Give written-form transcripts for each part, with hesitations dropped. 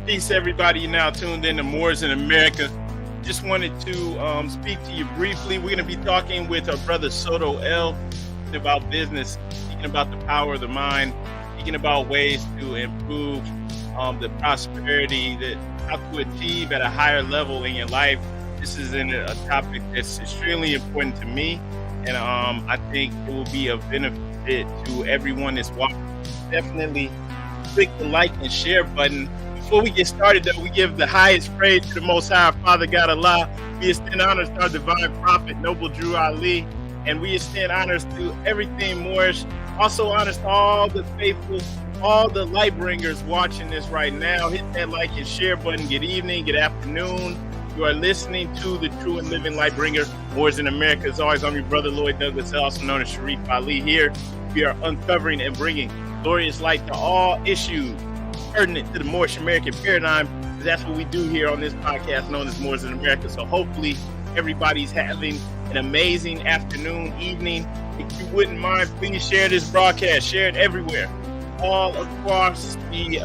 Peace, everybody. You're now tuned in to Moorish America. Just wanted to speak to you briefly. We're going to be talking with our brother Soto L about business, speaking about the power of the mind, speaking about ways to improve the prosperity, how to achieve at a higher level in your life. This is a topic that's extremely important to me, and I think it will be of benefit to everyone that's watching. Definitely click the like and share button. Before we get started, though, we give the highest praise to the Most High, Father God Allah. We extend honors to our divine prophet, Noble Drew Ali, and we extend honors to everything Moorish. Also honors to all the faithful, all the light bringers watching this right now. Hit that like and share button. Good evening, good afternoon. You are listening to the true and living light bringer, Moorish in America. As always, I'm your brother Lloyd Douglas, also known as Sharif Ali. Here, we are uncovering and bringing glorious light to all issues pertinent to the Moorish American paradigm. That's what we do here on this podcast known as Moorish in America. So hopefully everybody's having an amazing afternoon, evening. If you wouldn't mind, please share this broadcast. Share it everywhere, all across the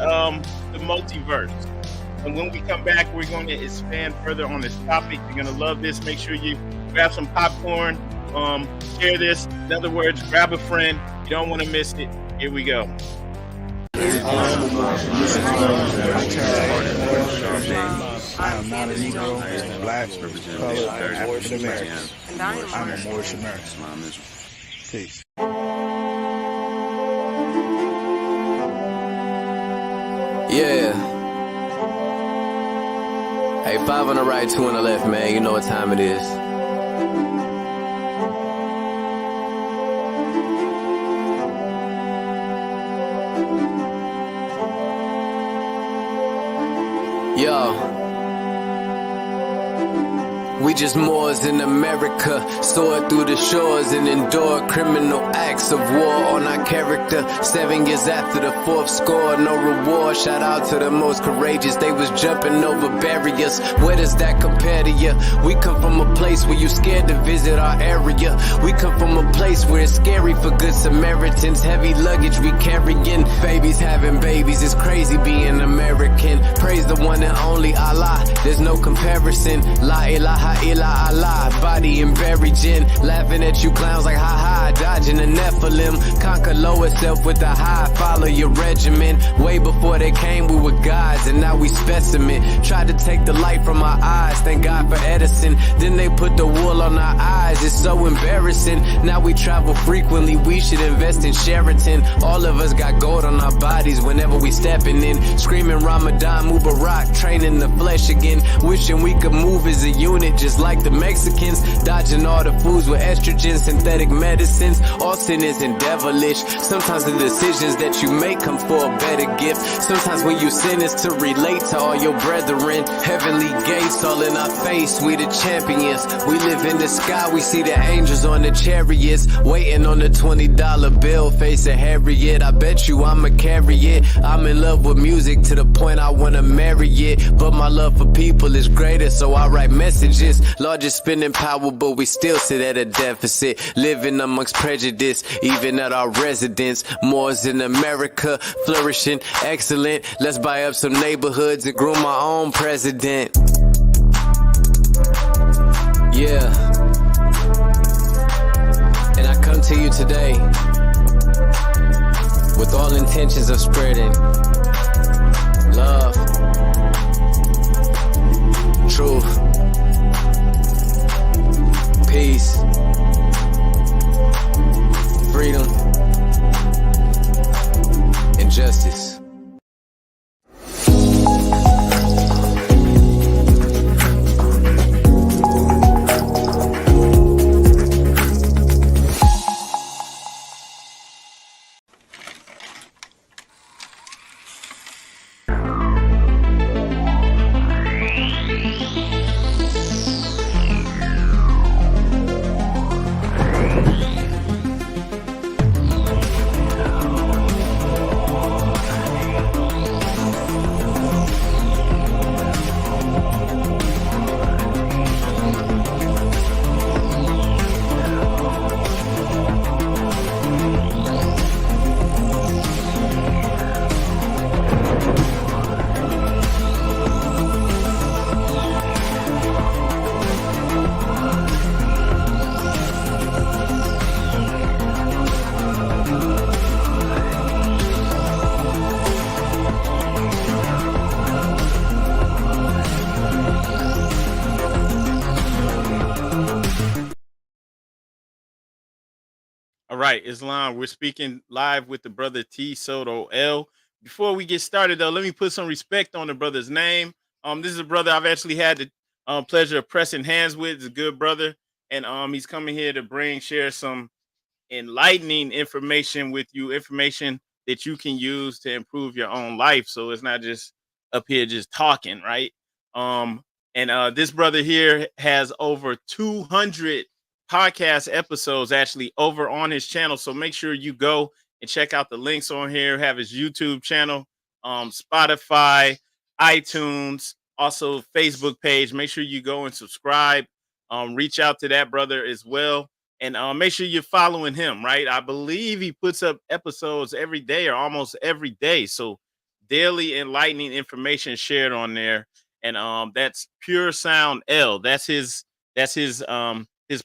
multiverse. And when we come back, we're going to expand further on this topic. You're going to love this. Make sure you grab some popcorn, share this. In other words, grab a friend. You don't want to miss it. Here we go. I am not a Negro, black, colored, African American. I'm a Moorish American. Peace. Yeah. Hey, 5 on the right, 2 on the left, man. You know what time it is. Yo. We just Moors in America, soared through the shores and endured criminal acts of war on our character. 7 years after the 4th score, no reward. Shout out to the most courageous, they was jumping over barriers. Where does that compare to you? We come from a place where you scared to visit our area. We come from a place where it's scary for good Samaritans. Heavy luggage we carrying, babies having babies. It's crazy being American. Praise the one and only Allah, there's no comparison. La ilaha illa Allah, body and buried gin. Laughing at you clowns like ha-ha, dodging the Nephilim. Conquer lower self with the high, follow your regimen. Way before they came we were gods and now we specimen. Tried to take the light from our eyes, thank God for Edison. Then they put the wool on our eyes, it's so embarrassing. Now we travel frequently, we should invest in Sheraton. All of us got gold on our bodies whenever we stepping in. Screaming Ramadan, Mubarak, training the flesh again. Wishing we could move as a unit just like the Mexicans. Dodging all the foods with estrogen, synthetic medicines. All sin isn't devilish. Sometimes the decisions that you make come for a better gift. Sometimes when you sin is to relate to all your brethren. Heavenly gates all in our face, we the champions. We live in the sky, we see the angels on the chariots. Waiting on the $20 bill, face a Harriet. I bet you I'ma carry it. I'm in love with music to the point I wanna marry it. But my love for people is greater, so I write messages. Largest spending power, but we still sit at a deficit. Living amongst prejudice, even at our residence. Moors in America, flourishing, excellent. Let's buy up some neighborhoods and groom our own president. Yeah. And I come to you today with all intentions of spreading love, truth, peace, freedom, and justice. All right, Islam. We're speaking live with the brother T Soto L. Before we get started, though, let me put some respect on the brother's name. This is a brother I've actually had the pleasure of pressing hands with. He's a good brother, and he's coming here to share some enlightening information with you, information that you can use to improve your own life. So it's not just up here just talking, right? Um, and this brother here has over 200 podcast episodes actually over on his channel. So make sure you go and check out the links on here. Have his YouTube channel, Spotify, iTunes, also Facebook page. Make sure you go and subscribe. Reach out to that brother as well, and make sure you're following him, right? I believe he puts up episodes every day or almost every day. So daily enlightening information shared on there. And that's Pure Sound L. That's his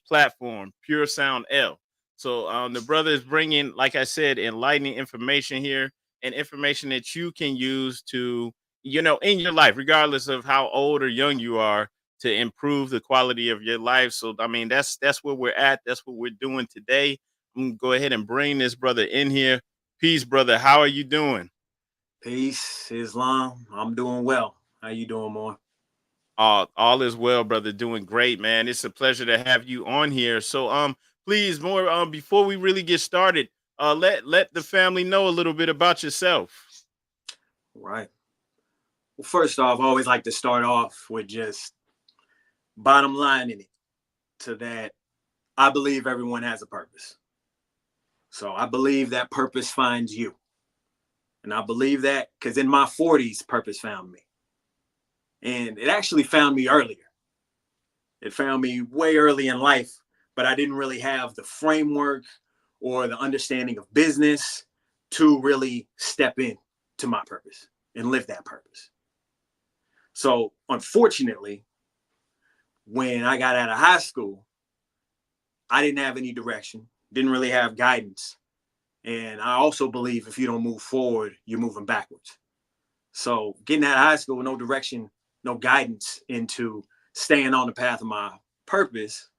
platform, Pure Sound L. So the brother is bringing, like I said, enlightening information here, and information that you can use to, in your life, regardless of how old or young you are, to improve the quality of your life. So I mean, that's where we're at. That's what we're doing today. I'm gonna go ahead and bring this brother in here. Peace, brother. How are you doing? Peace, Islam. I'm doing well. How you doing, more? All is well, brother. Doing great, man. It's a pleasure to have you on here. So please, more before we really get started, let the family know a little bit about yourself. Right. Well, first off, I always like to start off with just bottom line in it, to that I believe everyone has a purpose. So I believe that purpose finds you. And I believe that because in my 40s, purpose found me. And it actually found me earlier. It found me way early in life, but I didn't really have the framework or the understanding of business to really step in to my purpose and live that purpose. So unfortunately, when I got out of high school, I didn't have any direction, didn't really have guidance. And I also believe if you don't move forward, you're moving backwards. So getting out of high school with no direction, no guidance into staying on the path of my purpose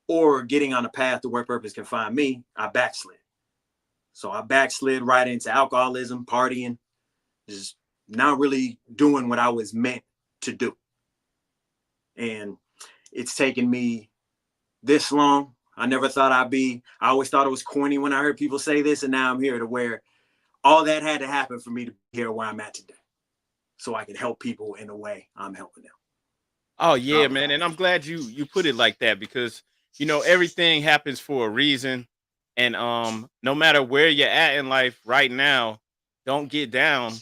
or getting on a path to where purpose can find me, I backslid. So I backslid right into alcoholism, partying, just not really doing what I was meant to do. And it's taken me this long. I never thought I always thought it was corny when I heard people say this, and now I'm here to where all that had to happen for me to be here where I'm at today, so I can help people in the way I'm helping them. Oh yeah, man. And I'm glad you put it like that, because everything happens for a reason. And no matter where you're at in life right now, don't get down,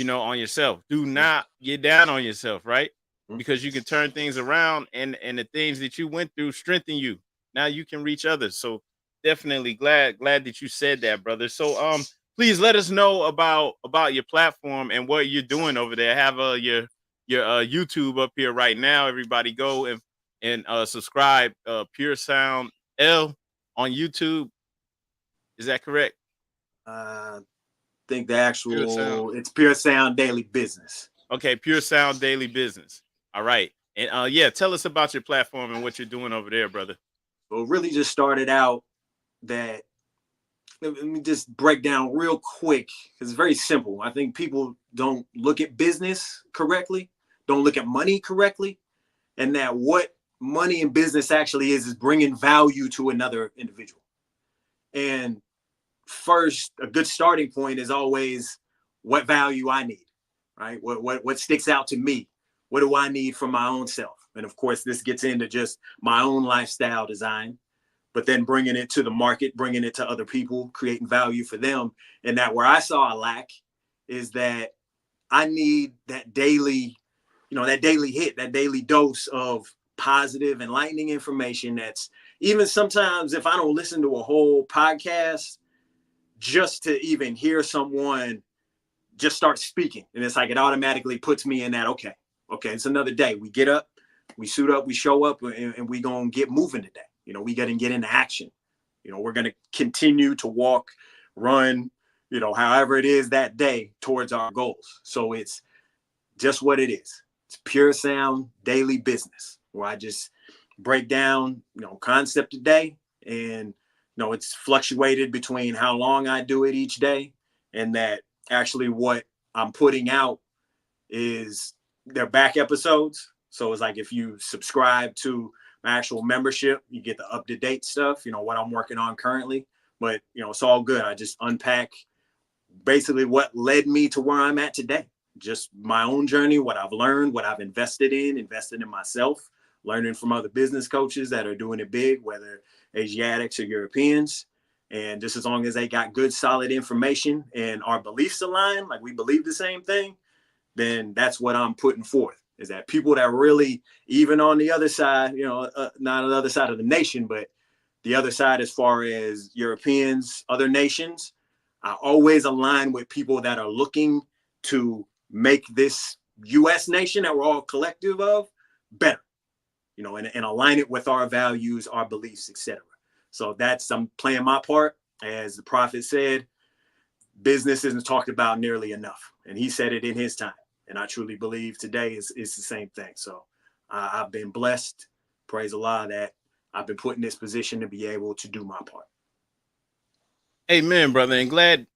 on yourself. Do not get down on yourself, right? Because you can turn things around, and the things that you went through strengthen you. Now you can reach others. So definitely glad that you said that, brother. So please let us know about your platform and what you're doing over there. Have your YouTube up here right now. Everybody go and subscribe. Pure Sound L on YouTube. Is that correct? I think the actual it's Pure Sound Daily Business. Okay, Pure Sound Daily Business. All right. And yeah, tell us about your platform and what you're doing over there, brother. Well, really just started out that, let me just break down real quick, because it's very simple. I think people don't look at business correctly, don't look at money correctly, and that what money and business actually is bringing value to another individual. And first, a good starting point is always what value I need, right? What sticks out to me? What do I need from my own self? And of course, this gets into just my own lifestyle design, but then bringing it to the market, bringing it to other people, creating value for them. And that where I saw a lack is that I need that daily, that daily hit, that daily dose of positive, enlightening information. That's even sometimes if I don't listen to a whole podcast, just to even hear someone just start speaking. And it's like, it automatically puts me in that, okay, it's another day. We get up, we suit up, we show up, and we gonna get moving today. We gotta get into action. We're gonna continue to walk, run, however it is that day towards our goals. So it's just what it is. It's Pure Sound Daily Business, where I just break down, concept a day and it's fluctuated between how long I do it each day, and that actually what I'm putting out is their back episodes. So it's like if you subscribe to my actual membership, you get the up-to-date stuff, what I'm working on currently. But, it's all good. I just unpack basically what led me to where I'm at today. Just my own journey, what I've learned, what I've invested in myself, learning from other business coaches that are doing it big, whether Asiatics or Europeans. And just as long as they got good, solid information and our beliefs align, like we believe the same thing, then that's what I'm putting forth, is that people that really, even on the other side, not on the other side of the nation, but the other side as far as Europeans, other nations, I always align with people that are looking to make this U.S. nation that we're all collective of better, and align it with our values, our beliefs, etc. So I'm playing my part. As the prophet said, business isn't talked about nearly enough. And he said it in his time. And I truly believe today is the same thing. So I've been blessed, praise Allah, that I've been put in this position to be able to do my part. Amen, brother. And glad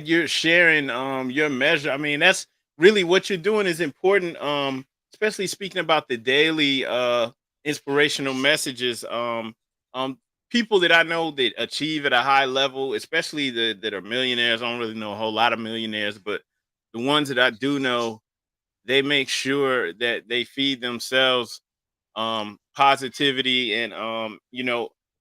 you're sharing your measure. I mean, that's really what you're doing is important. Especially speaking about the daily inspirational messages. People that I know that achieve at a high level, especially that are millionaires. I don't really know a whole lot of millionaires, but the ones that I do know, they make sure that they feed themselves positivity and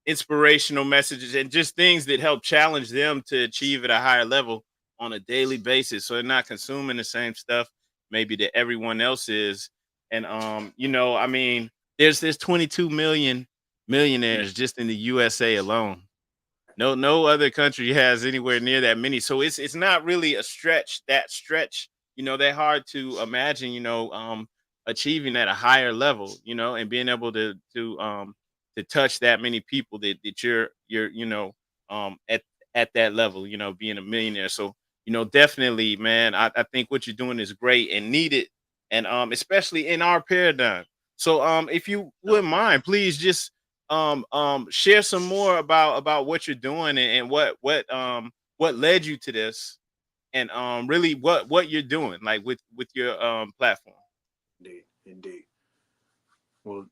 inspirational messages and just things that help challenge them to achieve at a higher level on a daily basis, so they're not consuming the same stuff maybe that everyone else is. And I mean, there's 22 million millionaires just in the USA alone. No other country has anywhere near that many. So it's not really a stretch. They're hard to imagine, achieving at a higher level, and being able to touch that many people that you're at that level, being a millionaire. So, definitely, man, I think what you're doing is great and needed, and especially in our paradigm. So if you wouldn't mind, please just share some more about what you're doing and what led you to this, and really what you're doing, like with your platform. Indeed. Well,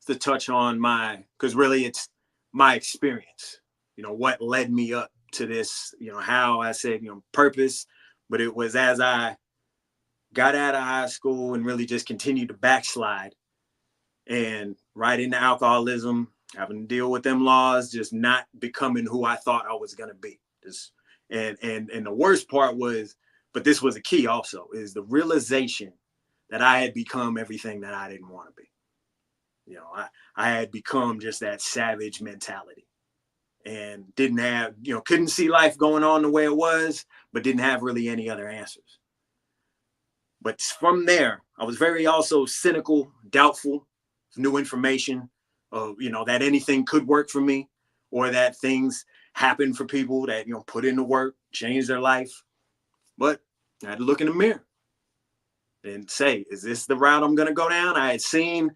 to touch on because really it's my experience, what led me up to this, how I said, purpose, but it was as I got out of high school and really just continued to backslide and right into alcoholism, having to deal with them laws, just not becoming who I thought I was going to be. And the worst part was, but this was a key also, is the realization that I had become everything that I didn't want to be. I had become just that savage mentality and didn't have, couldn't see life going on the way it was, but didn't have really any other answers. But from there, I was very also cynical, doubtful of new information, of, that anything could work for me, or that things happen for people that, put in the work, change their life. But I had to look in the mirror and say, is this the route I'm going to go down? I had seen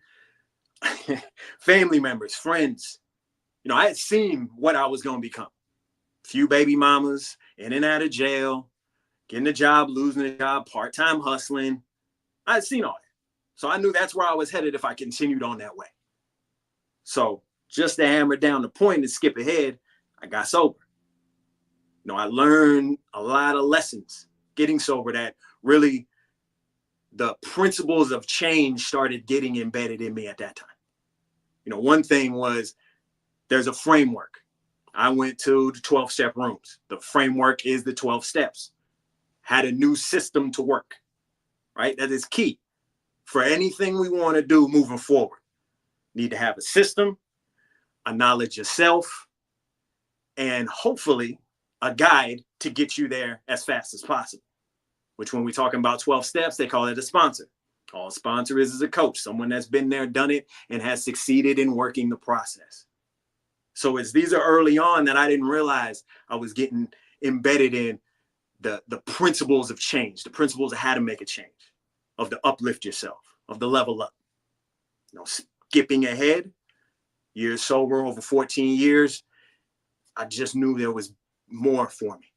family members, friends, I had seen what I was going to become. Few baby mamas, in and out of jail, getting a job, losing a job, part-time hustling. I had seen all that. So I knew that's where I was headed if I continued on that way. So just to hammer down the point and skip ahead, I got sober. I learned a lot of lessons getting sober that really the principles of change started getting embedded in me at that time. One thing was there's a framework. I went to the 12-step rooms. The framework is the 12 steps. Had a new system to work, right? That is key for anything we want to do moving forward. Need to have a system, a knowledge of self, and hopefully a guide to get you there as fast as possible. Which when we're talking about 12 steps, they call it a sponsor. All a sponsor is a coach, someone that's been there, done it, and has succeeded in working the process. So these are early on that I didn't realize I was getting embedded in the principles of change, the principles of how to make a change, of the uplift yourself, of the level up. Skipping ahead, years sober, over 14 years, I just knew there was more for me.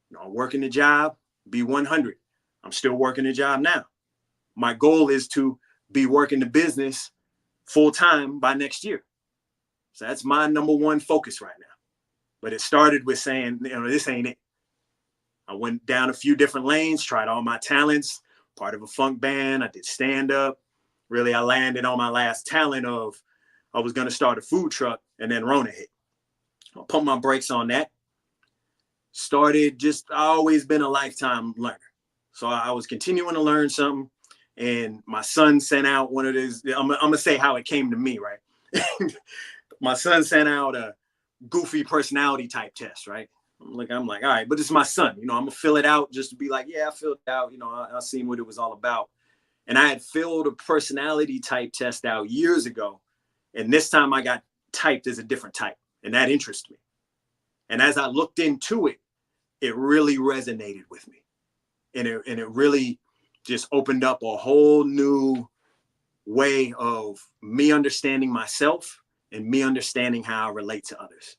You know, I'm working the job, be 100. I'm still working the job now. My goal is to be working the business full time by next year. So that's my number one focus right now. But it started with saying, you know, this ain't it. I went down a few different lanes, tried all my talents, part of a funk band. I did stand up. Really, I landed on my last talent of I was going to start a food truck, and then Rona hit. I pumped my brakes on that. I always been a lifetime learner. So I was continuing to learn something. And my son sent out one of those, I'm going to say how it came to me, right? My son sent out a goofy personality type test, right? I'm like, all right, but it's my son. You know, I'm going to fill it out just to be like, yeah, I filled it out. You know, I seen what it was all about. And I had filled a personality type test out years ago. And this time I got typed as a different type. And that interested me. And as I looked into it, it really resonated with me. And it really just opened up a whole new way of me understanding myself and me understanding how I relate to others.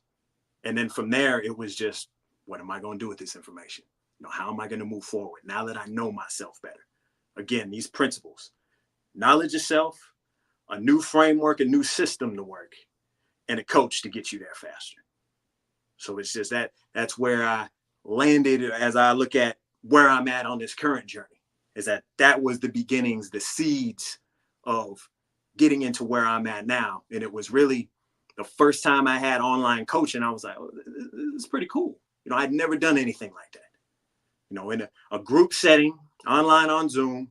And then from there, it was just, what am I going to do with this information? You know, how am I going to move forward now that I know myself better? Again, these principles, knowledge of self, a new framework, a new system to work, and a coach to get you there faster. So it's just that's where I landed as I look at where I'm at on this current journey, is that was the beginnings, the seeds of getting into where I'm at now. And it was really the first time I had online coaching. I was like, oh, this is pretty cool. You know, I'd never done anything like that. You know, in a group setting, online on Zoom,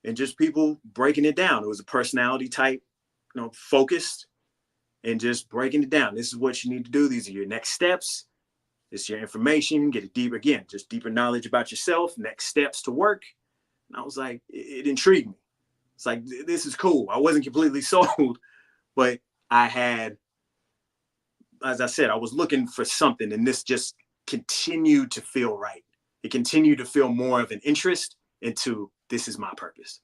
and just people breaking it down. It was a personality type, you know, focused, and just breaking it down. This is what you need to do. These are your next steps. This is your information. Get it deeper, again, just deeper knowledge about yourself, next steps to work. And I was like, it intrigued me. It's like, this is cool. I wasn't completely sold, but I had, as I said, I was looking for something, and this just continued to feel right. It continued to feel more of an interest into, this is my purpose.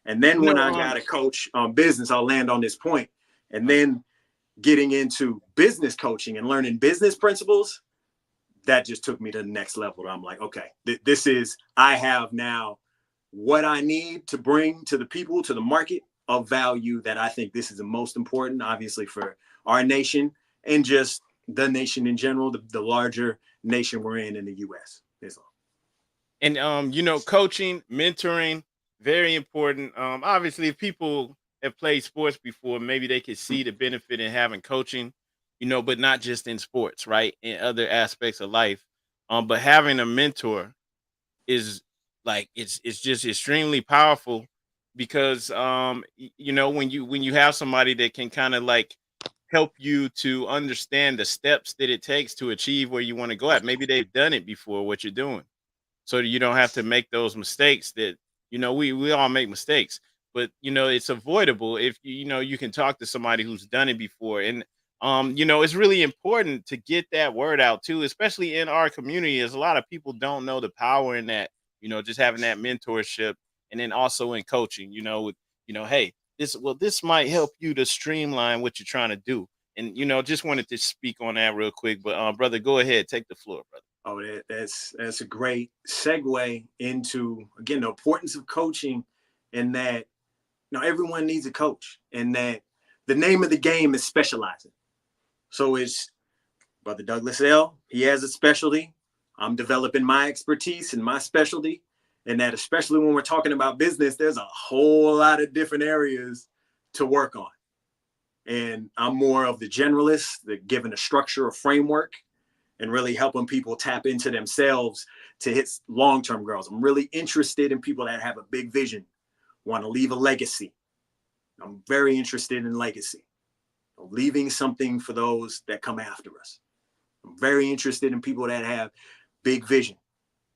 And then when I got a coach on business, I'll land on this point, and then getting into business coaching and learning business principles, that just took me to the next level. I'm like, okay, I have now what I need to bring to the people, to the market of value, that I think this is the most important, obviously, for our nation and just the nation in general, the larger nation we're in the U.S. is all. And you know, coaching, mentoring, very important. Obviously, if people have played sports before, maybe they could see the benefit in having coaching, you know, but not just in sports, right? In other aspects of life. But having a mentor is like it's just extremely powerful, because you know, when you have somebody that can kind of like help you to understand the steps that it takes to achieve where you want to go at. Maybe they've done it before, what you're doing, so that you don't have to make those mistakes that, you know, we all make mistakes, but you know, it's avoidable if you know, you can talk to somebody who's done it before. And you know, it's really important to get that word out too, especially in our community, as a lot of people don't know the power in that, you know, just having that mentorship. And then also in coaching, you know, with, you know, hey, this might help you to streamline what you're trying to do. And you know, just wanted to speak on that real quick, but brother, go ahead, take the floor, brother. Oh, that's a great segue into, again, the importance of coaching, and that, you know, everyone needs a coach, and that the name of the game is specializing. So it's Brother Douglas L. He has a specialty. I'm developing my expertise and my specialty, and that, especially when we're talking about business, there's a whole lot of different areas to work on. And I'm more of the generalist, the giving a structure, a framework, and really helping people tap into themselves to hit long-term goals. I'm really interested in people that have a big vision, want to leave a legacy. I'm very interested in legacy, leaving something for those that come after us. I'm very interested in people that have big vision,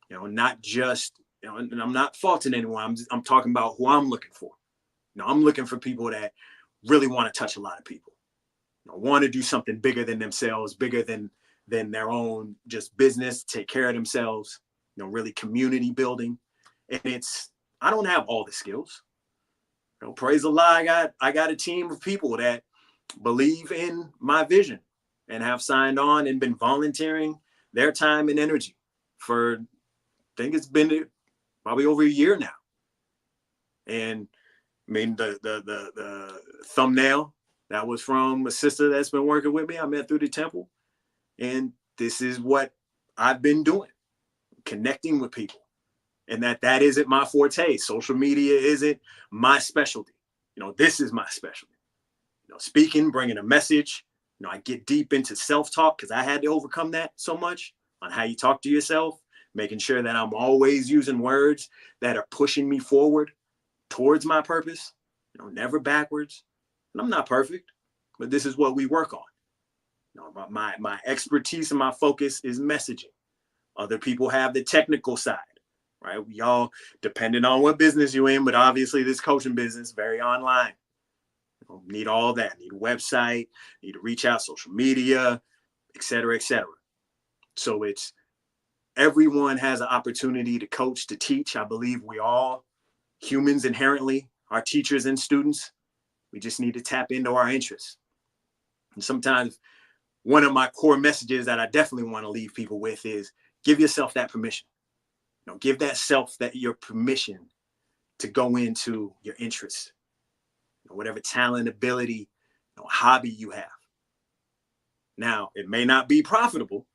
you know, not just, you know, and I'm not faulting anyone. I'm talking about who I'm looking for. You know, I'm looking for people that really want to touch a lot of people, you know, want to do something bigger than themselves, bigger than their own just business, take care of themselves, you know, really community building. And I don't have all the skills. Praise Allah, I got a team of people that believe in my vision and have signed on and been volunteering their time and energy for, I think it's been probably over a year now. And I mean, the thumbnail, that was from a sister that's been working with me. I met through the temple. And this is what I've been doing, connecting with people. And that isn't my forte. Social media isn't my specialty. This is my specialty. Speaking, bringing a message. I get deep into self-talk because I had to overcome that so much on how you talk to yourself, making sure that I'm always using words that are pushing me forward towards my purpose, never backwards. And I'm not perfect, but this is what we work on. My expertise and my focus is messaging. Other people have the technical side, right? We all, depending on what business you're in, but obviously this coaching business, very online. Need all that, need a website, need to reach out, social media, et cetera, et cetera. So it's, everyone has an opportunity to coach, to teach. I believe we all, humans inherently, are teachers and students. We just need to tap into our interests. And sometimes one of my core messages that I definitely want to leave people with is give yourself that permission. Give that self that your permission to go into your interests, whatever talent, ability, hobby you have. Now, it may not be profitable,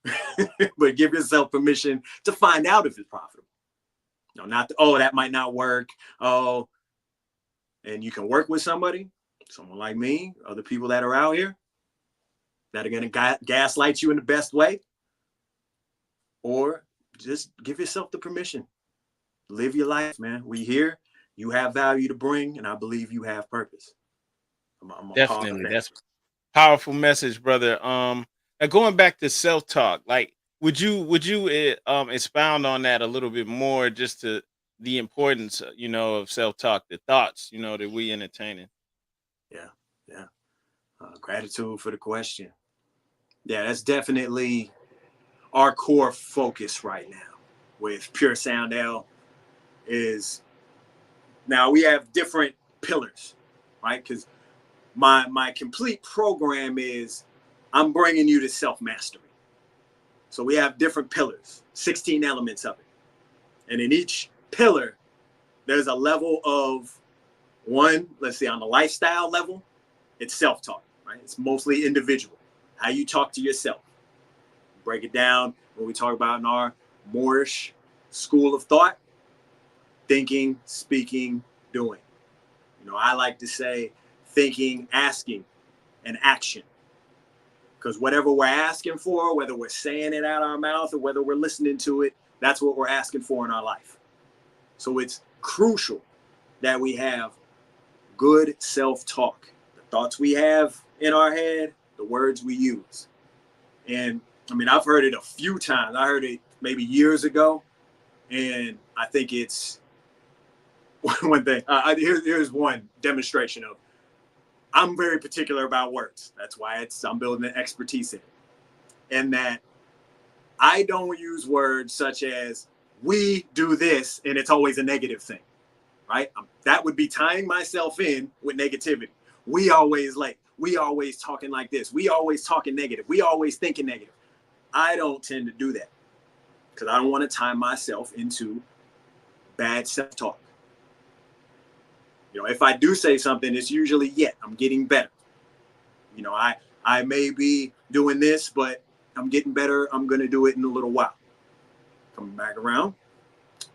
but give yourself permission to find out if it's profitable. Not, that might not work. And you can work with someone like me, other people that are out here that are going to gaslight you in the best way. Or just give yourself the permission. Live your life, man. We here. You have value to bring, and I believe you have purpose. I'm Definitely. That's a powerful message, brother. Now going back to self-talk, like, would you expound on that a little bit more, just to the importance, of self-talk, the thoughts, that we entertaining? Yeah. Gratitude for the question. Yeah, that's definitely our core focus right now with Pure Sound L. Is now we have different pillars, right? Because my complete program is I'm bringing you to self-mastery. So we have different pillars, 16 elements of it. And in each pillar, there's a level of one, let's see, on the lifestyle level, it's self-talk, right? It's mostly individual, how you talk to yourself. Break it down when we talk about in our Moorish school of thought, thinking, speaking, doing. I like to say thinking, asking, and action. Because whatever we're asking for, whether we're saying it out our mouth or whether we're listening to it, that's what we're asking for in our life. So it's crucial that we have good self-talk. The thoughts we have in our head, the words we use. And I mean, I've heard it a few times. I heard it maybe years ago. And I think it's one thing. Here's one demonstration of, I'm very particular about words. That's why I'm building an expertise in it. And that I don't use words such as we do this, and it's always a negative thing, right? That would be tying myself in with negativity. We always late. We always talking like this. We always talking negative. We always thinking negative. I don't tend to do that because I don't want to tie myself into bad self-talk. If I do say something, it's usually, I'm getting better. I may be doing this, but I'm getting better. I'm going to do it in a little while. Coming back around.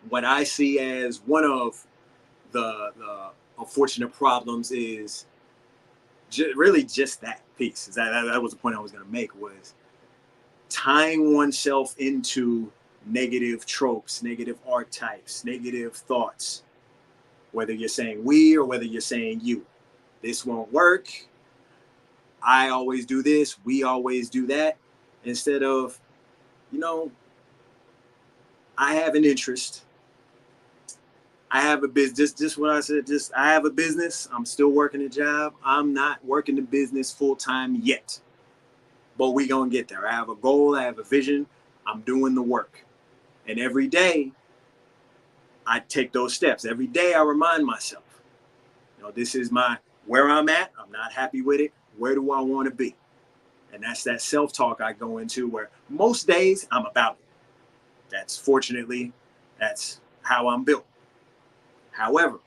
What I see as one of the unfortunate problems is really just that piece. That was the point I was going to make, was tying oneself into negative tropes, negative archetypes, negative thoughts. Whether you're saying we or whether you're saying you. This won't work. I always do this. We always do that. Instead of, I have an interest. I have a business. Just what I said, I have a business. I'm still working a job. I'm not working the business full time yet. But we going to get there. I have a goal. I have a vision. I'm doing the work. And every day, I take those steps. Every day I remind myself, this is where I'm at. I'm not happy with it. Where do I want to be? And that's that self-talk I go into where most days I'm about it. That's how I'm built. However,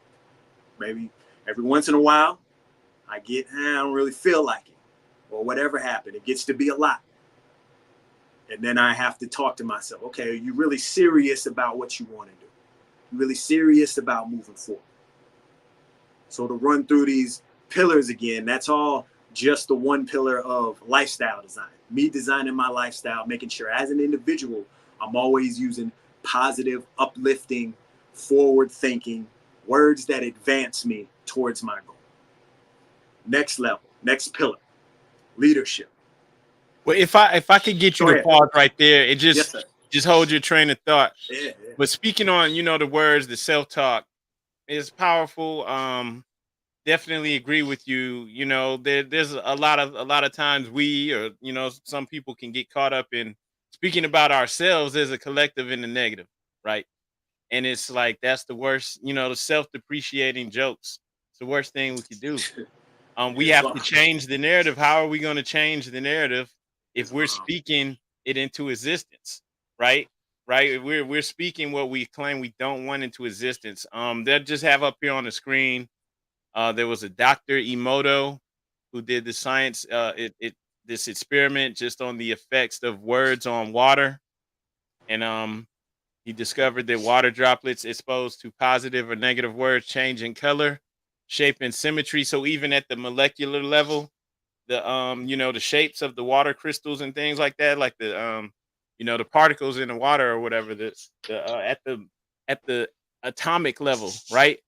maybe every once in a while, I don't really feel like it, or whatever happened. It gets to be a lot. And then I have to talk to myself. Okay, are you really serious about what you want to do? You really serious about moving forward? So to run through these pillars again, that's all just the one pillar of lifestyle design. Me designing my lifestyle, making sure as an individual, I'm always using positive, uplifting, forward thinking words that advance me towards my goal. Next level, next pillar, leadership. Well, if I could get you Go to ahead. pause right there, it Yes, sir. just hold your train of thought. Yeah. But speaking on, the words, the self-talk is powerful. Definitely agree with you. There's a lot of times we, or some people can get caught up in speaking about ourselves as a collective in the negative, right? And it's like that's the worst, the self-depreciating jokes. It's the worst thing we could do. We have to change the narrative. How are we going to change the narrative if we're speaking it into existence, right? Right? If we're speaking what we claim we don't want into existence. They'll just have up here on the screen. There was a Dr. Emoto who did the science, this experiment just on the effects of words on water, and he discovered that water droplets exposed to positive or negative words change in color, shape, and symmetry. So even at the molecular level, the shapes of the water crystals and things like that, like the particles in the water or whatever, at the atomic level, right?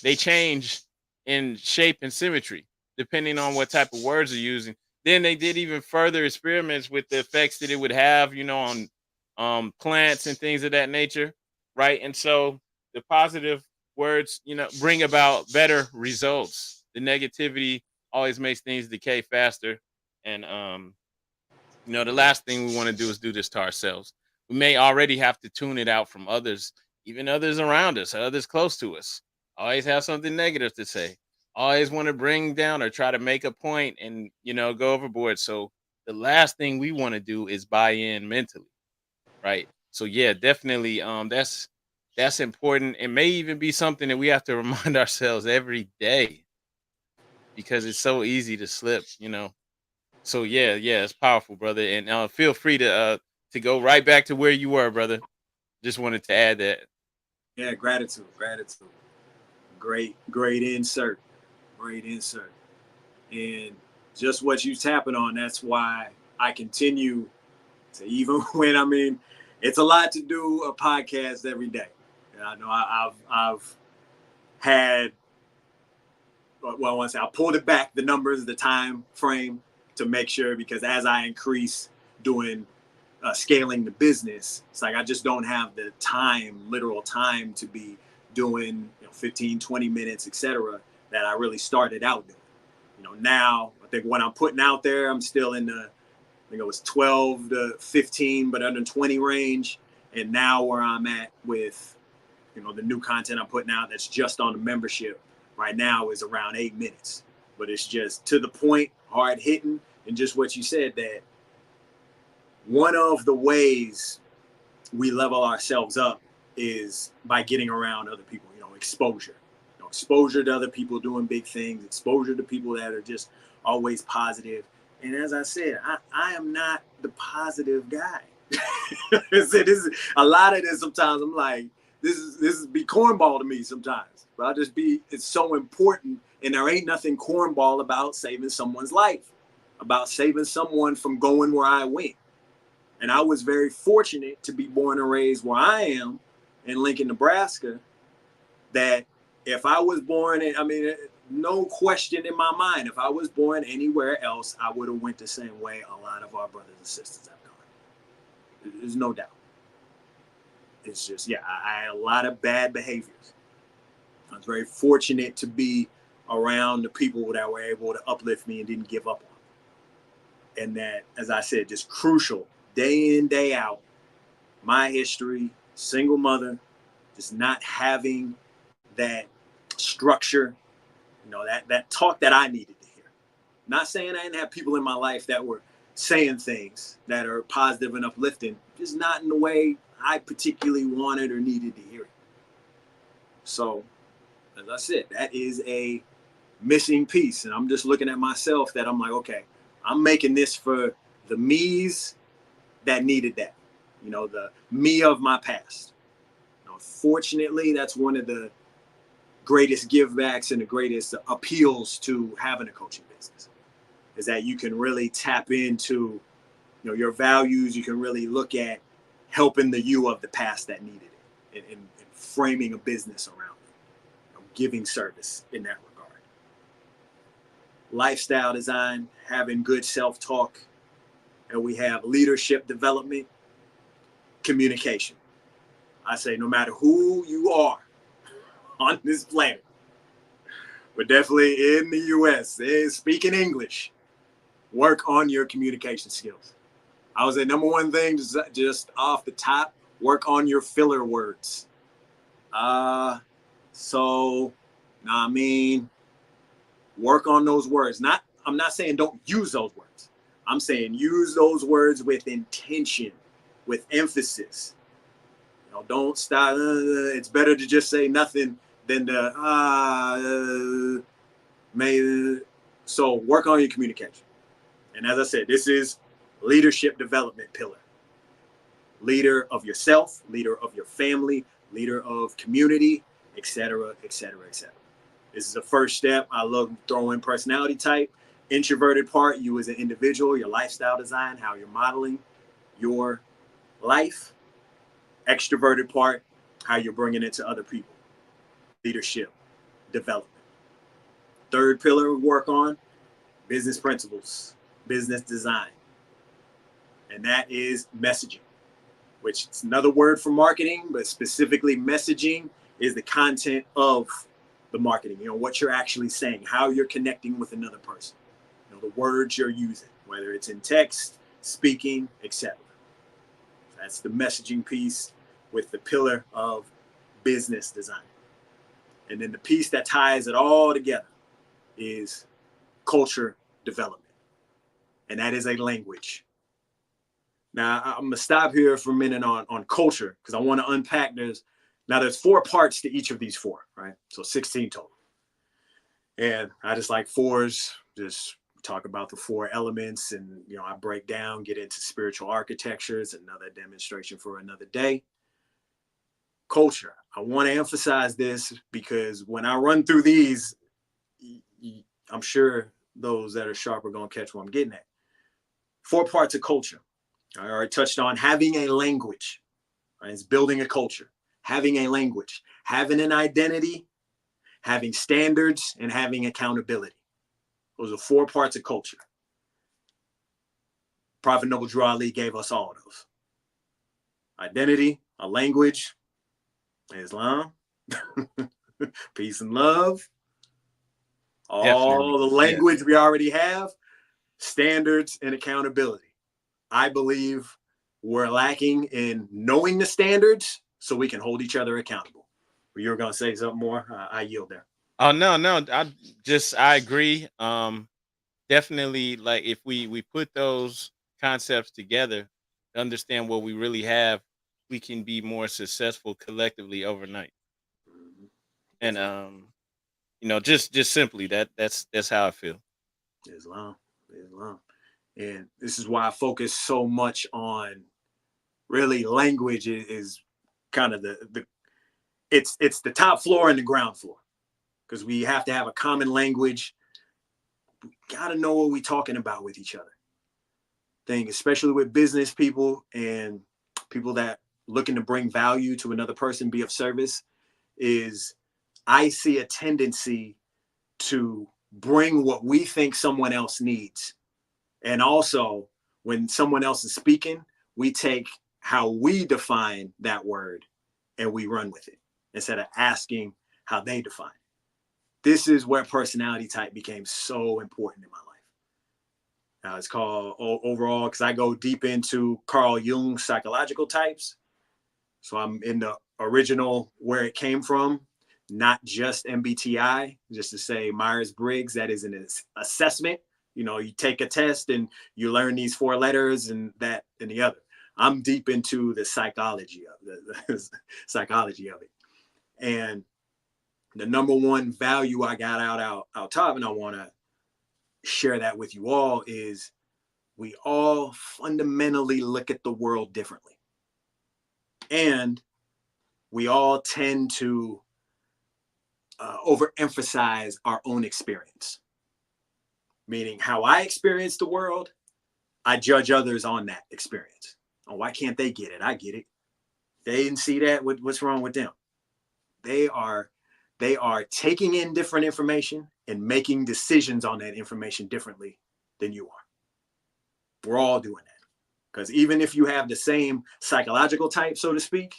They change in shape and symmetry depending on what type of words they're using. Then they did even further experiments with the effects that it would have, on plants and things of that nature, right? And so the positive words, bring about better results. The negativity always makes things decay faster. And the last thing we want to do is do this to ourselves. We may already have to tune it out from others, even others around us, others close to us. Always have something negative to say. Always want to bring down or try to make a point and go overboard. So the last thing we want to do is buy in mentally, right? So yeah, definitely that's important. It may even be something that we have to remind ourselves every day because it's so easy to slip. So yeah, it's powerful, brother. And feel free to go right back to where you were, brother. Just wanted to add that. Yeah, gratitude. Great insert. Great insert. And just what you tapping on, that's why I continue to, even when, it's a lot to do a podcast every day. And I know I've had, well, once I pulled it back, the numbers, the time frame to make sure, because as I increase doing scaling the business, it's like I just don't have the literal time to be doing 15, 20 minutes, etc. that I really started out doing. Now I think what I'm putting out there, I'm still in the, I think it was 12 to 15, but under 20 range. And now where I'm at with, the new content I'm putting out that's just on the membership right now is around 8 minutes. But it's just to the point, hard hitting, and just what you said, that one of the ways we level ourselves up is by getting around other people, exposure. Exposure to other people doing big things, exposure to people that are just always positive. And as I said, I am not the positive guy. A lot of this sometimes I'm like, this is be cornball to me sometimes. But it's so important, and there ain't nothing cornball about saving someone's life, about saving someone from going where I went. And I was very fortunate to be born and raised where I am in Lincoln, Nebraska, that if I was born no question in my mind, if I was born anywhere else, I would have went the same way a lot of our brothers and sisters have gone. There's no doubt. It's just, I had a lot of bad behaviors. I was very fortunate to be around the people that were able to uplift me and didn't give up on me. And that, as I said, just crucial, day in, day out, my history, single mother, just not having that structure, that talk that I needed to hear. Not saying I didn't have people in my life that were saying things that are positive and uplifting, just not in the way I particularly wanted or needed to hear it. So, as I said, that is a missing piece. And I'm just looking at myself that I'm like, okay, I'm making this for the me's that needed that. You know, the me of my past. You know, fortunately, that's one of the greatest givebacks and the greatest appeals to having a coaching business, is that you can really tap into, you know, your values. You can really look at helping the you of the past that needed it, and framing a business around it, you know, giving service in that regard. Lifestyle design, having good self-talk, and we have leadership development, communication. I say no matter who you are on this planet, but definitely in the US, speaking English, work on your communication skills. I would say number one thing, just off the top, work on your filler words. Work on those words. I'm not saying don't use those words. I'm saying use those words with intention, with emphasis. You know, don't stop. It's better to just say nothing than to maybe. So work on your communication. And as I said, this is leadership development pillar. Leader of yourself, leader of your family, leader of community, etc., etc., etc. This is the first step. I love throwing personality type. Introverted part, you as an individual, your lifestyle design, how you're modeling your life. Extroverted part, how you're bringing it to other people. Leadership development. Third pillar we work on, business principles, business design. And that is messaging, which is another word for marketing, but specifically messaging is the content of the marketing. You know, what you're actually saying, how you're connecting with another person. You know, the words you're using, whether it's in text, speaking, etc. That's the messaging piece with the pillar of business design. And then the piece that ties it all together is culture development. And that is a language. Now, I'm going to stop here for a minute on culture, because I want to unpack there's 4 parts to each of these 4, right? So 16 total. And I just like 4s, just talk about the 4 elements, and, you know, I break down, get into spiritual architectures, another demonstration for another day. Culture. I want to emphasize this because when I run through these, I'm sure those that are sharp are going to catch what I'm getting at. 4 parts of culture. I already touched on having a language, right? It's building a culture, having a language, having an identity, having standards, and having accountability. Those are 4 parts of culture. Prophet Noble Drew Ali gave us all of those. Identity, a language, Islam, peace and love, all definitely. The language we already have, standards and accountability. I believe we're lacking in knowing the standards so we can hold each other accountable. You were going to say something more? I yield there. Oh, no. I agree. Definitely, like, if we put those concepts together to understand what we really have, we can be more successful collectively overnight. Mm-hmm. And you know, just simply that's how I feel. Islam. And this is why I focus so much on really language is kind of it's the top floor and the ground floor, because we have to have a common language. We got to know what we're talking about with each other. Especially with business people and people that looking to bring value to another person, be of service, is I see a tendency to bring what we think someone else needs. And also, when someone else is speaking, we take how we define that word and we run with it instead of asking how they define it. This is where personality type became so important in my life. Now it's called overall, because I go deep into Carl Jung's psychological types. So I'm in the original where it came from, not just MBTI, just to say Myers-Briggs, that is an assessment, You know, you take a test and you learn these 4 letters and that and the other. I'm deep into the psychology of the psychology of it. And the number one value I got out top, and I want to share that with you all, is we all fundamentally look at the world differently. And we all tend to overemphasize our own experience. Meaning how I experience the world, I judge others on that experience. Oh, why can't they get it? I get it. They didn't see that. What's wrong with them? They are taking in different information and making decisions on that information differently than you are. We're all doing that. Because even if you have the same psychological type, so to speak,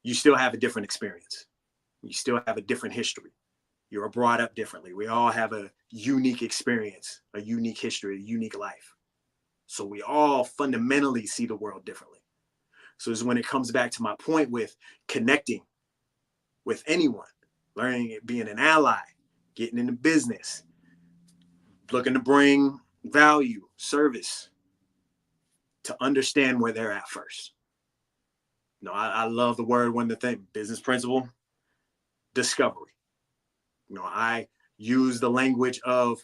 you still have a different experience. You still have a different history. You're brought up differently. We all have a unique experience, a unique history, a unique life. So we all fundamentally see the world differently. So it's when it comes back to my point with connecting with anyone, learning it, being an ally, getting into business, looking to bring value, service, to understand where they're at first. You know, I love the word, one of the things, business principle, discovery. You know, I use the language of,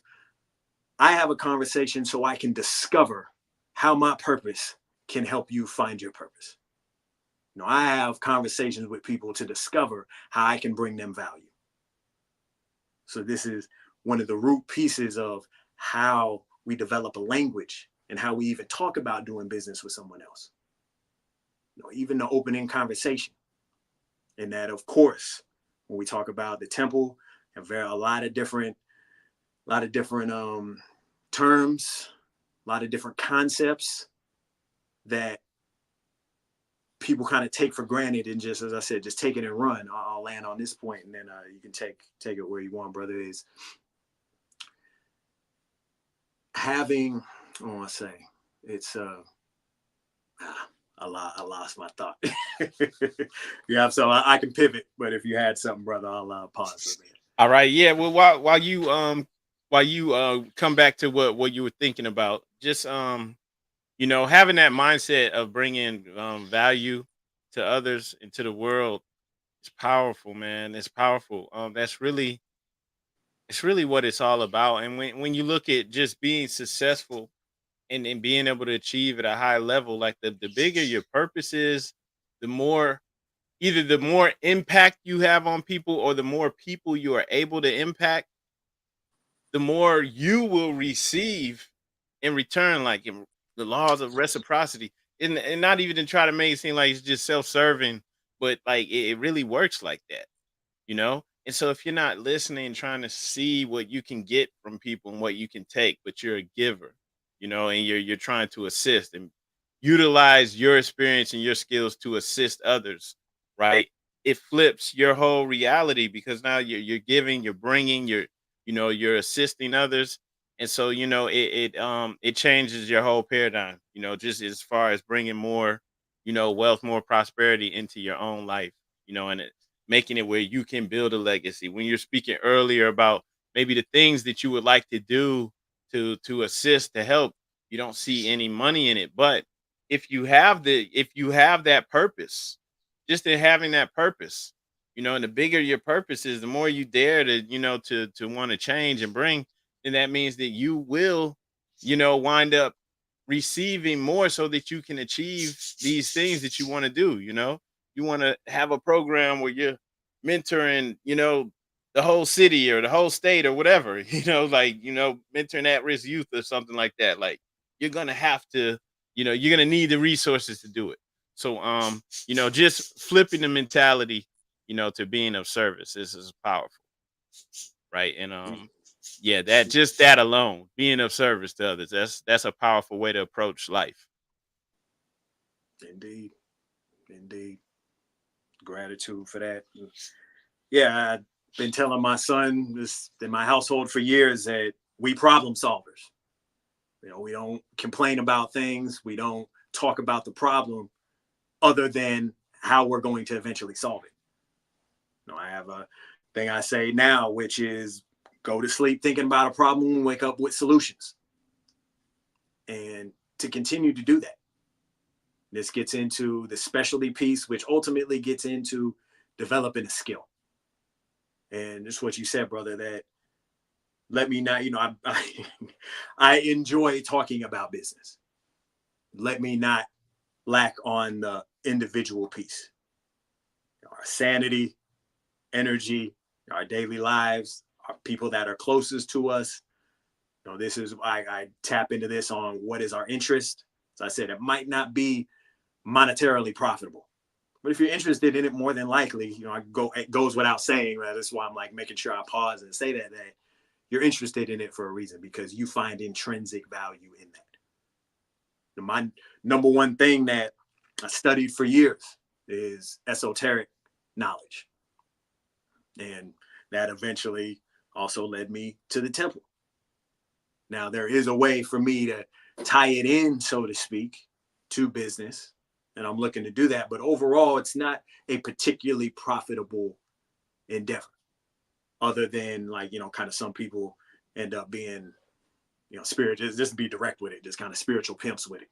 I have a conversation so I can discover how my purpose can help you find your purpose. You know, I have conversations with people to discover how I can bring them value. So this is one of the root pieces of how we develop a language and how we even talk about doing business with someone else. You know, even the opening conversation. And that, of course, when we talk about the temple, and a lot of different terms, a lot of different concepts that people kind of take for granted, and just, as I said, just take it and run. I'll land on this point, and then you can take it where you want, brother. Is having, I want to say, it's I lost my thought. Yeah, so I can pivot, but if you had something, brother, I'll pause for a minute. All right, yeah. Well, while you come back to what you were thinking about, just you know, having that mindset of bringing value to others and to the world is powerful, man. It's powerful. It's really what it's all about. And when you look at just being successful and being able to achieve at a high level, like the bigger your purpose is, the more, either the more impact you have on people or the more people you are able to impact, the more you will receive in return, like in the laws of reciprocity. And not even to try to make it seem like it's just self-serving, but like it really works like that, you know? And so if you're not listening, trying to see what you can get from people and what you can take, but you're a giver, you know, and you're trying to assist and utilize your experience and your skills to assist others, right? It flips your whole reality, because now you're giving, you're bringing, you know, you're assisting others. And so, you know, it changes your whole paradigm, you know, just as far as bringing more, you know, wealth, more prosperity into your own life, you know, and making it where you can build a legacy. When you're speaking earlier about maybe the things that you would like to do to assist, to help, you don't see any money in it. But if you have that purpose, just in having that purpose, you know, and the bigger your purpose is, the more you dare to, you know, to want to change and bring, then that means that you will, you know, wind up receiving more so that you can achieve these things that you want to do. You know, you want to have a program where you're mentoring, you know, the whole city or the whole state or whatever, you know, like, you know, mentoring at-risk youth or something like that. Like, you're gonna have to, you know, you're gonna need the resources to do it. So you know, just flipping the mentality, you know, to being of service, this is powerful, right? And yeah, that, just that alone, being of service to others, that's a powerful way to approach life. Indeed. Indeed. Gratitude for that. Yeah, I've been telling my son this in my household for years, that we problem solvers. You know, we don't complain about things. We don't talk about the problem other than how we're going to eventually solve it. You know, I have a thing I say now, which is go to sleep thinking about a problem and wake up with solutions. And to continue to do that. This gets into the specialty piece, which ultimately gets into developing a skill. And just what you said, brother, that let me not, I enjoy talking about business. Let me not lack on the individual piece. Our sanity, energy, our daily lives, our people that are closest to us. This is why I tap into this on what is our interest. As I said, it might not be monetarily profitable, but if you're interested in it, more than likely, it goes without saying that. That's why I'm like making sure I pause and say that you're interested in it for a reason, because you find intrinsic value in that. My number one thing that I studied for years is esoteric knowledge. And that eventually also led me to the temple. Now, there is a way for me to tie it in, so to speak, to business, and I'm looking to do that. But overall, it's not a particularly profitable endeavor, other than kind of some people end up being, spiritual, just to be direct with it, just kind of spiritual pimps with it,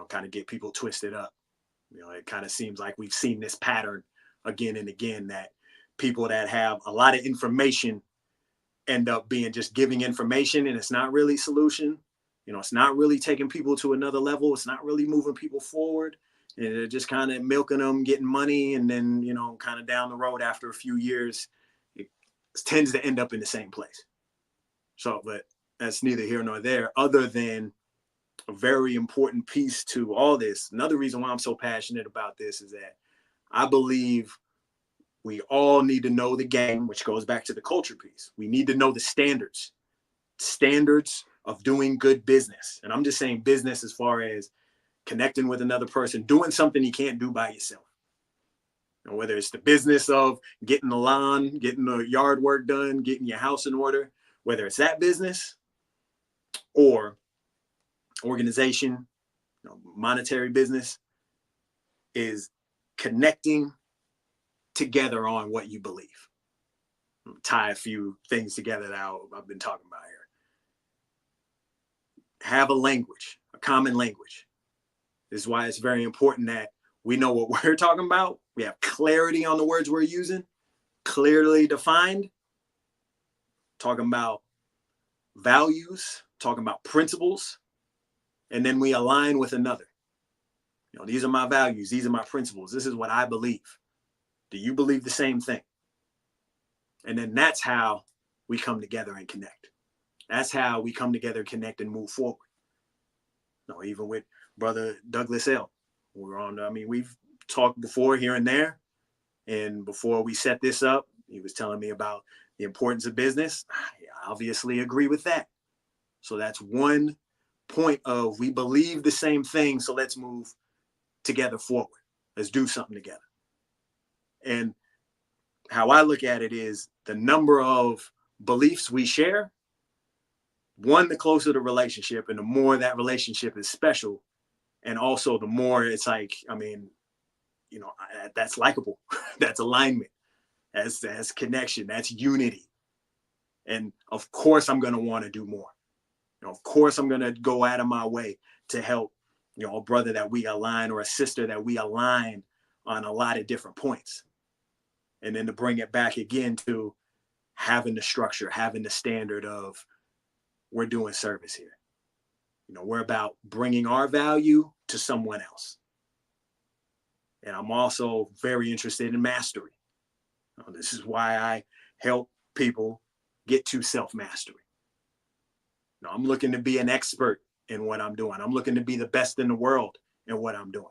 kind of get people twisted up. It kind of seems like we've seen this pattern again and again, that people that have a lot of information end up being just giving information, and it's not really solution. It's not really taking people to another level. It's not really moving people forward. And they're just kind of milking them, getting money. And then, kind of down the road after a few years, it tends to end up in the same place. So, but that's neither here nor there, other than a very important piece to all this. Another reason why I'm so passionate about this is that I believe we all need to know the game, which goes back to the culture piece. We need to know the standards of doing good business. And I'm just saying business as far as connecting with another person, doing something you can't do by yourself. Whether it's the business of getting the lawn, getting the yard work done, getting your house in order, whether it's that business or organization, monetary business, is connecting together on what you believe. Tie a few things together that I've been talking about here. Have a language, a common language. This is why it's very important that we know what we're talking about. We have clarity on the words we're using, clearly defined, talking about values, talking about principles, and then we align with another. These are my values. These are my principles. This is what I believe. Do you believe the same thing? And then that's how we come together and connect. That's how we come together, connect, and move forward. Even with Brother Douglas L. We've talked before here and there. And before we set this up, he was telling me about the importance of business. I obviously agree with that. So that's one point of we believe the same thing. So let's move together forward. Let's do something together. And how I look at it is the number of beliefs we share, one, the closer the relationship, and the more that relationship is special. And also the more it's like, that's likable. That's alignment. That's connection. That's unity. And of course, I'm going to want to do more. Of course, I'm going to go out of my way to help, a brother that we align or a sister that we align on a lot of different points. And then to bring it back again to having the structure, having the standard of we're doing service here. We're about bringing our value to someone else. And I'm also very interested in mastery. This is why I help people get to self-mastery. I'm looking to be an expert in what I'm doing. I'm looking to be the best in the world in what I'm doing.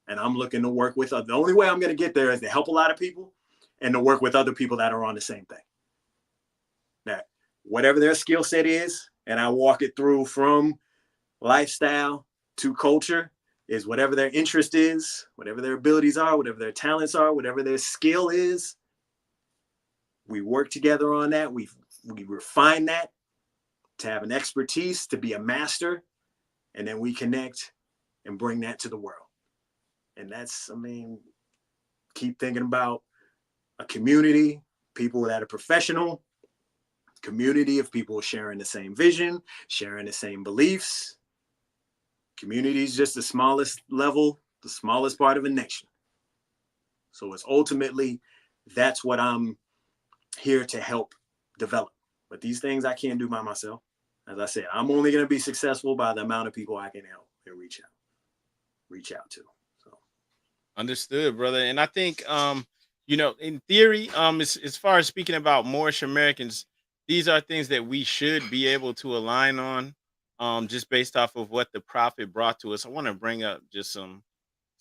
And I'm looking to work with others. The only way I'm going to get there is to help a lot of people and to work with other people that are on the same thing. Now, whatever their skill set is, and I walk it through from lifestyle to culture, is whatever their interest is, whatever their abilities are, whatever their talents are, whatever their skill is. We work together on that. We refine that to have an expertise, to be a master, and then we connect and bring that to the world. And that's, keep thinking about a community, people that are professional, Community of people sharing the same vision, sharing the same beliefs. Community is just the smallest level, the smallest part of a nation. So it's ultimately, that's what I'm here to help develop. But these things I can't do by myself. As I said, I'm only going to be successful by the amount of people I can help and reach out to. So Understood, brother. And I think, in theory, as far as speaking about Moorish Americans, these are things that we should be able to align on, just based off of what the prophet brought to us. I want to bring up just some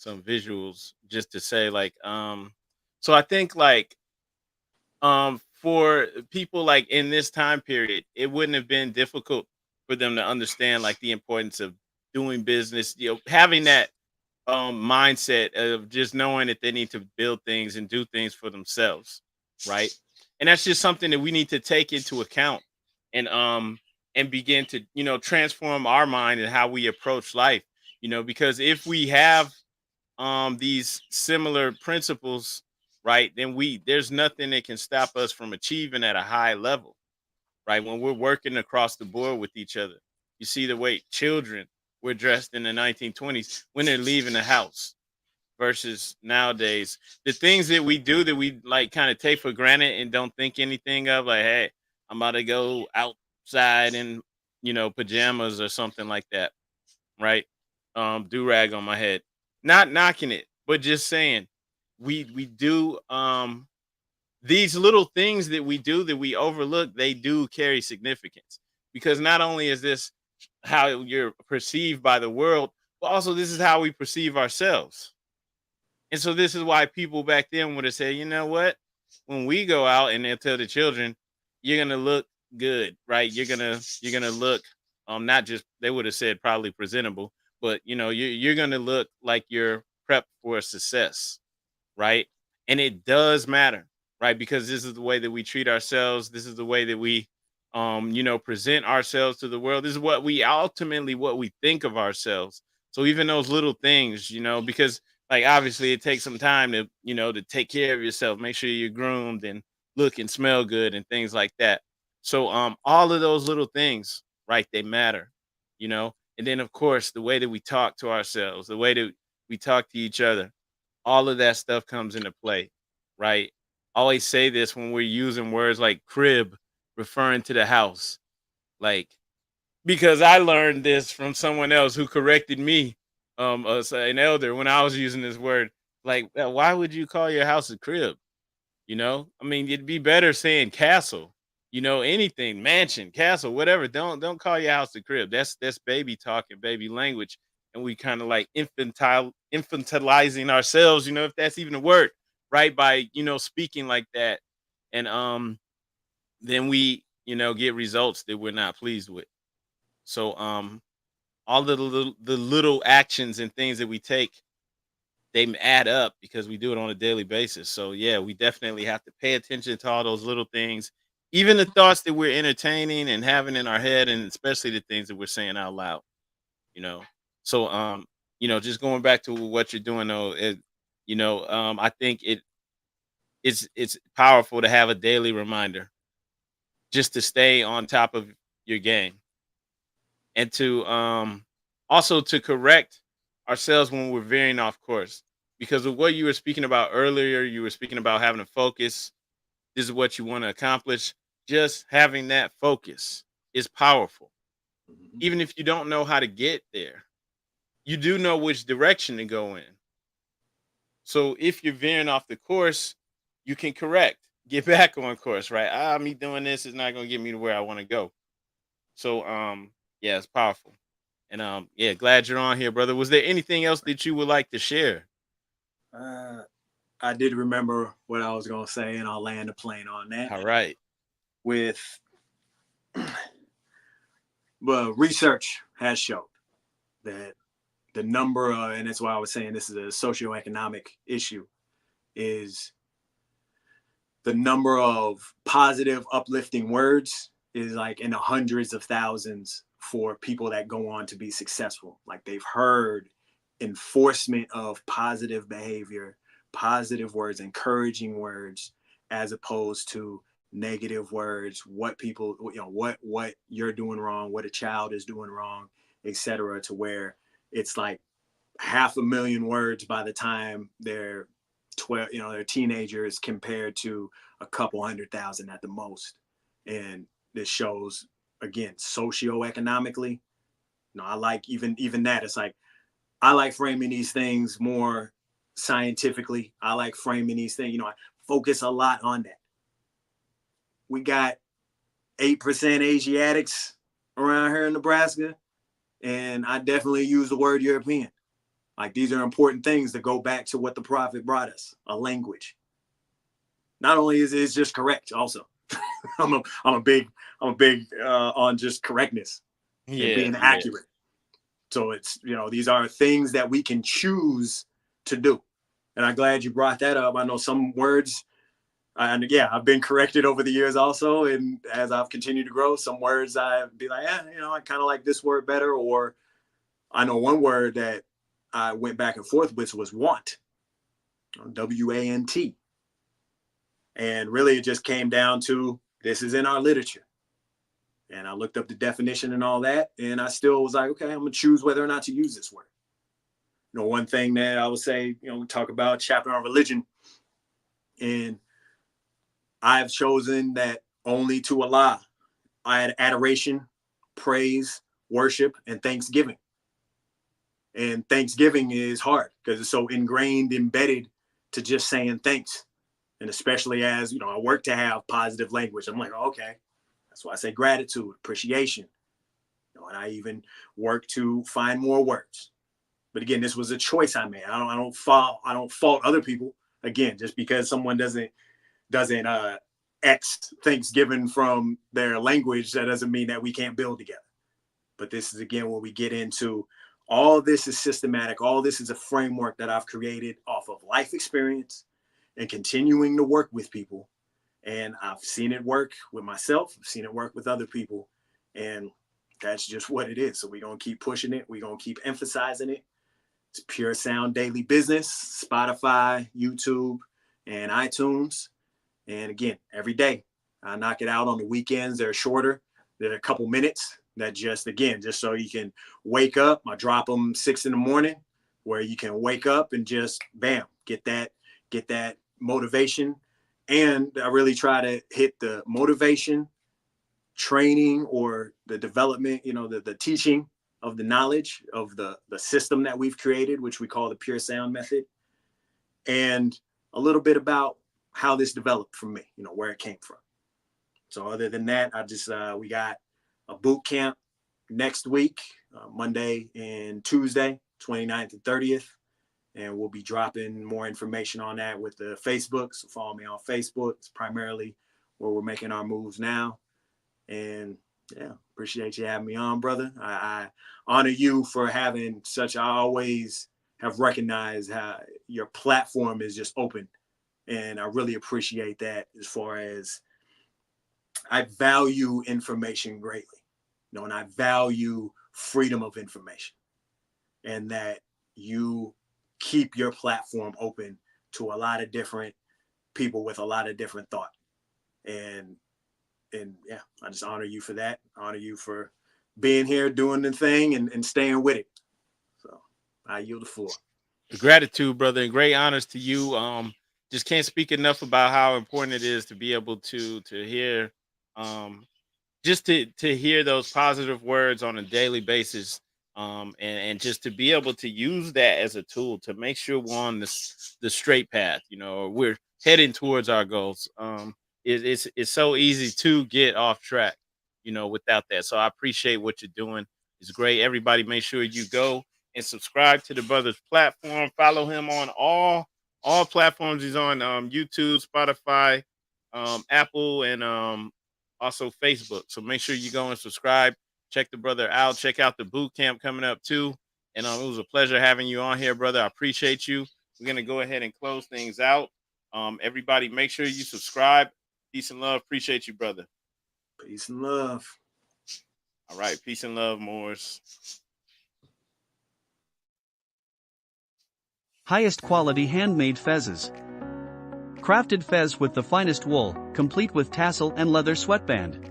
visuals just to say, like, so I think, like, for people like in this time period, it wouldn't have been difficult for them to understand like the importance of doing business, having that mindset of just knowing that they need to build things and do things for themselves, right? And that's just something that we need to take into account and begin to transform our mind and how we approach life, because if we have these similar principles, right, then there's nothing that can stop us from achieving at a high level, right? When we're working across the board with each other, you see the way children were dressed in the 1920s when they're leaving the house versus nowadays. The things that we do that we like kind of take for granted and don't think anything of, like, hey, I'm about to go outside in pajamas or something like that, right? Do rag on my head, not knocking it, but just saying we do these little things that we do that we overlook, they do carry significance, because not only is this how you're perceived by the world, but also this is how we perceive ourselves. And so this is why people back then would have said, you know what, when we go out, and they'll tell the children, you're gonna look good, right? You're gonna look not just, they would have said probably presentable, but you're gonna look like you're prepped for success, right? And it does matter, right? Because this is the way that we treat ourselves. This is the way that we, present ourselves to the world. This is what we think of ourselves. So even those little things, because like obviously it takes some time to, to take care of yourself, make sure you're groomed and look and smell good and things like that. So all of those little things, right, they matter, and then of course the way that we talk to ourselves, the way that we talk to each other, all of that stuff comes into play, right? I always say this when we're using words like crib, referring to the house, like, because I learned this from someone else who corrected me, an elder, when I was using this word. Like, why would you call your house a crib? I mean, it'd be better saying castle, anything, mansion, castle, whatever. Don't call your house a crib. That's baby talk and baby language. And we kind of like infantilizing ourselves, if that's even a word, right? By, speaking like that. And then we, get results that we're not pleased with. So all the little actions and things that we take, they add up because we do it on a daily basis. So yeah, we definitely have to pay attention to all those little things, even the thoughts that we're entertaining and having in our head, and especially the things that we're saying out loud. You know, so just going back to what you're doing though, I think it's powerful to have a daily reminder just to stay on top of your game, and to also to correct ourselves when we're veering off course. Because of what you were speaking about earlier, you were speaking about having a focus. This is what you want to accomplish. Just having that focus is powerful. mhm. Even if you don't know how to get there, you do know which direction to go in. So if you're veering off the course, you can correct, get back on course, right? Me doing this is not going to get me to where I want to go. So yeah, it's powerful. And yeah, glad you're on here, brother. Was there anything else that you would like to share? Uh, I did remember what I was going to say, and I'll land the plane on that. All right. With well, research has shown that the number of, and that's why I was saying this is a socioeconomic issue, is the number of positive, uplifting words is like in the hundreds of thousands for people that go on to be successful. Like they've heard enforcement of positive behavior, positive words, encouraging words, as opposed to negative words, what people, what you're doing wrong, what a child is doing wrong, etc., to where it's like 500,000 words by the time they're 12, they're teenagers, compared to a couple 100,000 at the most. And this shows, again, socioeconomically. I like even that. It's like, I like framing these things more scientifically. I like framing these things. I focus a lot on that. We got 8% Asiatics around here in Nebraska, and I definitely use the word European. Like, these are important things to go back to what the prophet brought us, a language. Not only is it just correct, also, I'm a big on just correctness and being accurate. So it's, these are things that we can choose to do. And I'm glad you brought that up. I know some words, and I've been corrected over the years also. And as I've continued to grow, some words I'd be like, I kind of like this word better. Or I know one word that I went back and forth with was want, W-A-N-T. And really it just came down to, this is in our literature. And I looked up the definition and all that, and I still was like, okay, I'm gonna choose whether or not to use this word. One thing that I would say, we talk about chapter on religion, and I've chosen that only to Allah I had adoration, praise, worship, and thanksgiving. And thanksgiving is hard because it's so ingrained, embedded to just saying thanks. And especially as, I work to have positive language. I'm like, okay. That's why I say gratitude, appreciation. And I even work to find more words. But again, this was a choice I made. I don't fault other people. Again, just because someone doesn't X Thanksgiving from their language, that doesn't mean that we can't build together. But this is, again, where we get into all this is systematic. All this is a framework that I've created off of life experience and continuing to work with people. And I've seen it work with myself. I've seen it work with other people. And that's just what it is. So we're going to keep pushing it. We're going to keep emphasizing it. It's Pure Sound Daily Business, Spotify, YouTube, and iTunes. And again, every day I knock it out. On the weekends, they're shorter. They're a couple minutes that just so you can wake up. I drop them 6 a.m, where you can wake up and just, bam, get that motivation. And I really try to hit the motivation, training, or the development, the teaching of the knowledge of the system that we've created, which we call the Pure Sound Method, and a little bit about how this developed for me, where it came from. So other than that, I just, we got a boot camp next week, Monday and Tuesday, 29th and 30th. And we'll be dropping more information on that with the Facebook. So follow me on Facebook. It's primarily where we're making our moves now. And appreciate you having me on, brother. I honor you for having I always have recognized how your platform is just open. And I really appreciate that, as far as I value information greatly, and I value freedom of information, and that you keep your platform open to a lot of different people with a lot of different thought. And I just honor you for that. Honor you for being here, doing the thing, and staying with it. So I yield the floor. Gratitude, brother, and great honors to you. Just can't speak enough about how important it is to be able to hear, just to hear those positive words on a daily basis, and just to be able to use that as a tool to make sure we're on the straight path, we're heading towards our goals. It's so easy to get off track, without that. So I appreciate what you're doing. It's great. Everybody, make sure you go and subscribe to the brother's platform. Follow him on all platforms. He's on YouTube, Spotify, Apple, and also Facebook. So make sure you go and subscribe. Check the brother out. Check out the boot camp coming up too. And it was a pleasure having you on here, brother. I appreciate you. We're gonna go ahead and close things out. Everybody, make sure you subscribe. Peace and love. Appreciate you, brother. Peace and love. All right. Peace and love, Moors. Highest quality handmade fezzes. Crafted fez with the finest wool, complete with tassel and leather sweatband.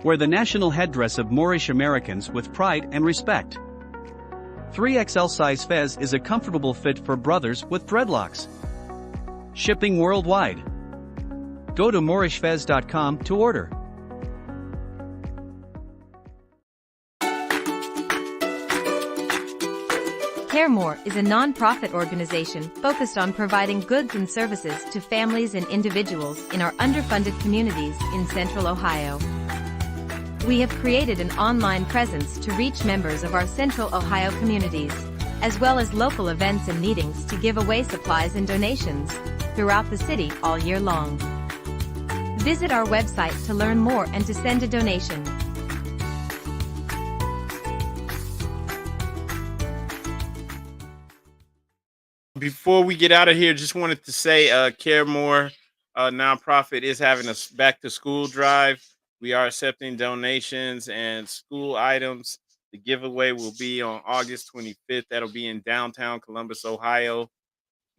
Wear the national headdress of Moorish Americans with pride and respect. 3XL size fez is a comfortable fit for brothers with dreadlocks. Shipping worldwide. Go to moorishfez.com to order. Care More is a non-profit organization focused on providing goods and services to families and individuals in our underfunded communities in Central Ohio. We have created an online presence to reach members of our Central Ohio communities, as well as local events and meetings to give away supplies and donations throughout the city all year long. Visit our website to learn more and to send a donation. Before we get out of here, just wanted to say Care More nonprofit is having a back to school drive. We are accepting donations and school items. The giveaway will be on August 25th. That'll be in downtown Columbus, Ohio,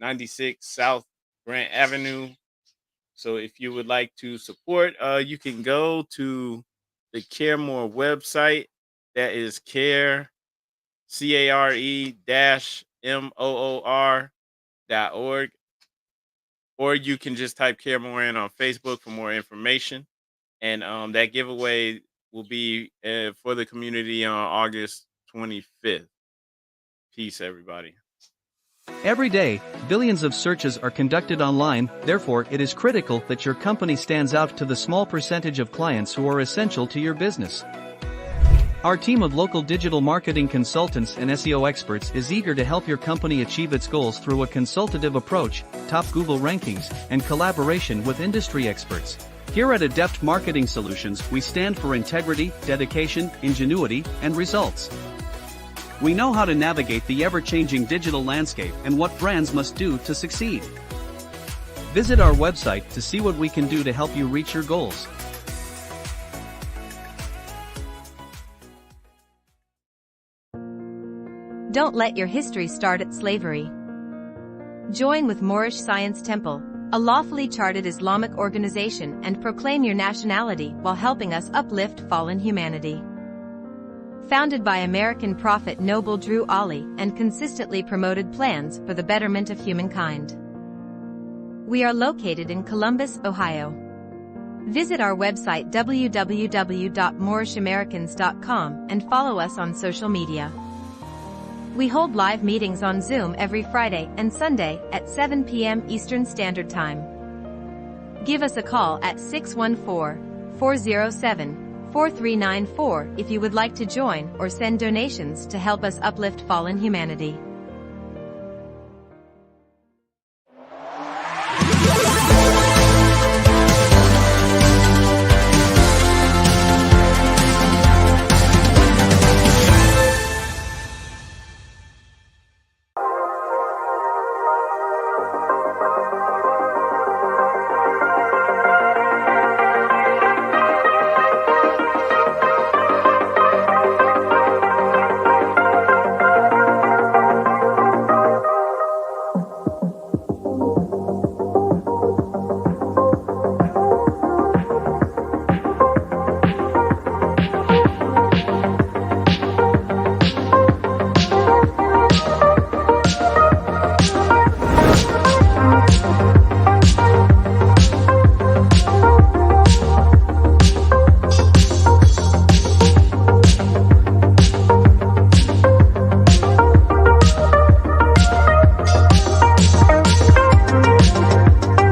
96 South Grant Avenue. So if you would like to support, you can go to the Care More website. That is care-moor.org. Or you can just type Care More in on Facebook for more information. And that giveaway will be for the community on August 25th. Peace, everybody. Every day, billions of searches are conducted online, therefore it is critical that your company stands out to the small percentage of clients who are essential to your business. Our team of local digital marketing consultants and SEO experts is eager to help your company achieve its goals through a consultative approach, top Google rankings, and collaboration with industry experts. Here at Adept Marketing Solutions, we stand for integrity, dedication, ingenuity, and results. We know how to navigate the ever-changing digital landscape and what brands must do to succeed. Visit our website to see what we can do to help you reach your goals. Don't let your history start at slavery. Join with Moorish Science Temple, a lawfully chartered Islamic organization, and proclaim your nationality while helping us uplift fallen humanity. Founded by American prophet Noble Drew Ali and consistently promoted plans for the betterment of humankind. We are located in Columbus, Ohio. Visit our website www.moorishamericans.com and follow us on social media. We hold live meetings on Zoom every Friday and Sunday at 7 p.m. Eastern Standard Time. Give us a call at 614-407-4394 if you would like to join or send donations to help us uplift fallen humanity.